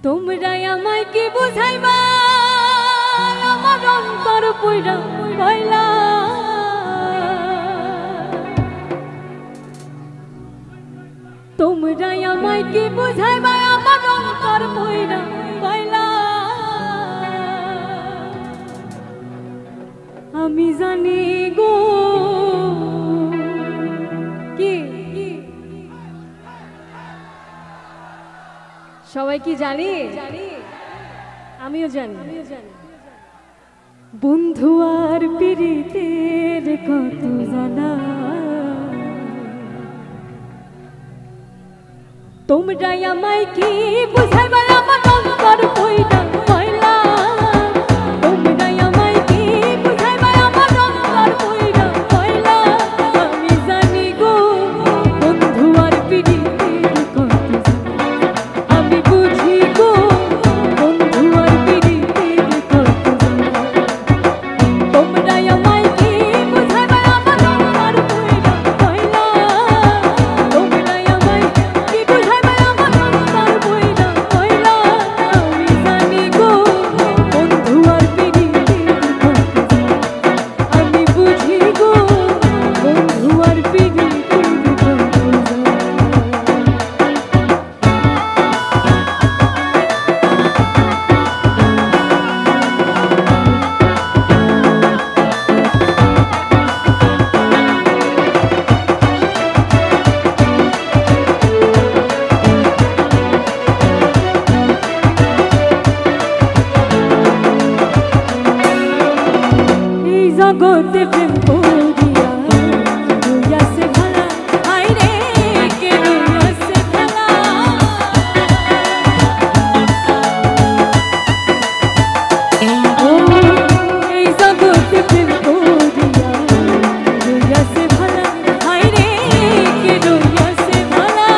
তোমরাই আমায় কি বুঝাইবা আমার অন্তর পুইরা কইলা তোমরাই আমায় কি বুঝাইবা আমার অন্তর পুইরা কইলা আমি জানি গো কি সবাই কি জানি আমিও জানি বন্ধু আর প্রীতের কত জানা তোমরাই আমায় কি বুঝাইবা আমার অন্তর কইরা কইলা তোমরাই আমায় কি বুঝাইবা আমার অন্তর কইরা কইলা আমি জানি গো বন্ধু আর প্রীতের কত জানা আমি বুঝি গো বন্ধু আর প্রীতের কত জানা তোমরাই আমায় কি বুঝাইবা আমার অন্তর কইরা কইলা তোমরাই আমায় কি বুঝাইবা আমার অন্তর কইরা কইলা আমি জানি গো বন্ধু আর প্রীতের কত জানা আমি বুঝি গো বন্ধু আর প্রীতের কত জানা এই জগতে প্রেম করিয়া রইয়াছে ভালা হায় রে কে রইয়াছে ভালা ও এই জগতে প্রেম করিয়া রইয়াছে ভালা হায় রে কে রইয়াছে ভালা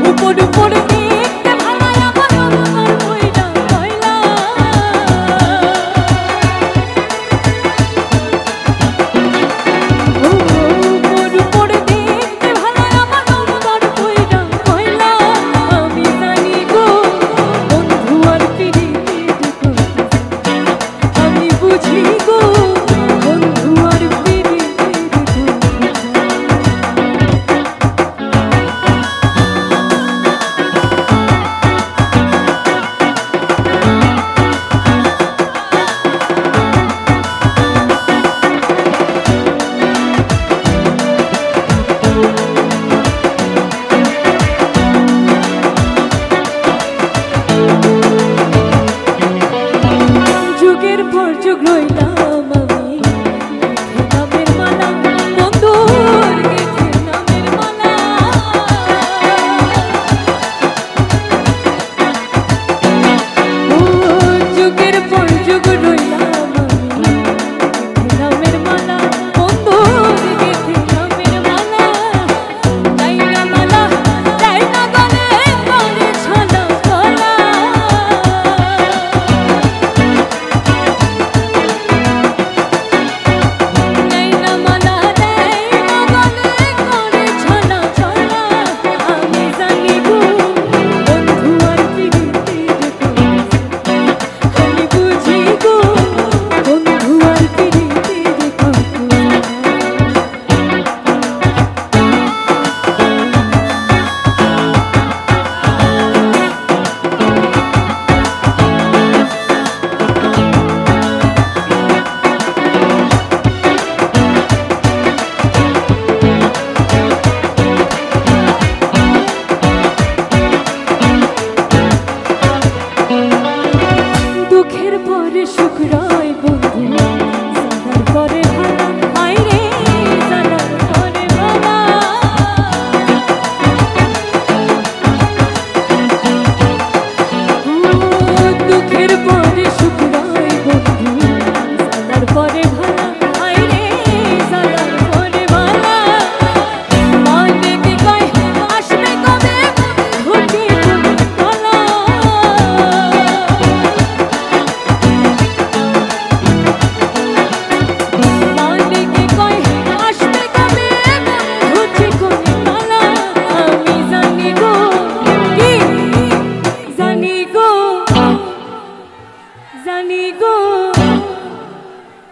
উপর উপর দেখতে ভালা আমার অন্তর কইরা কইলা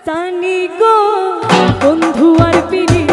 জানি গো বন্ধু আর পিড়ি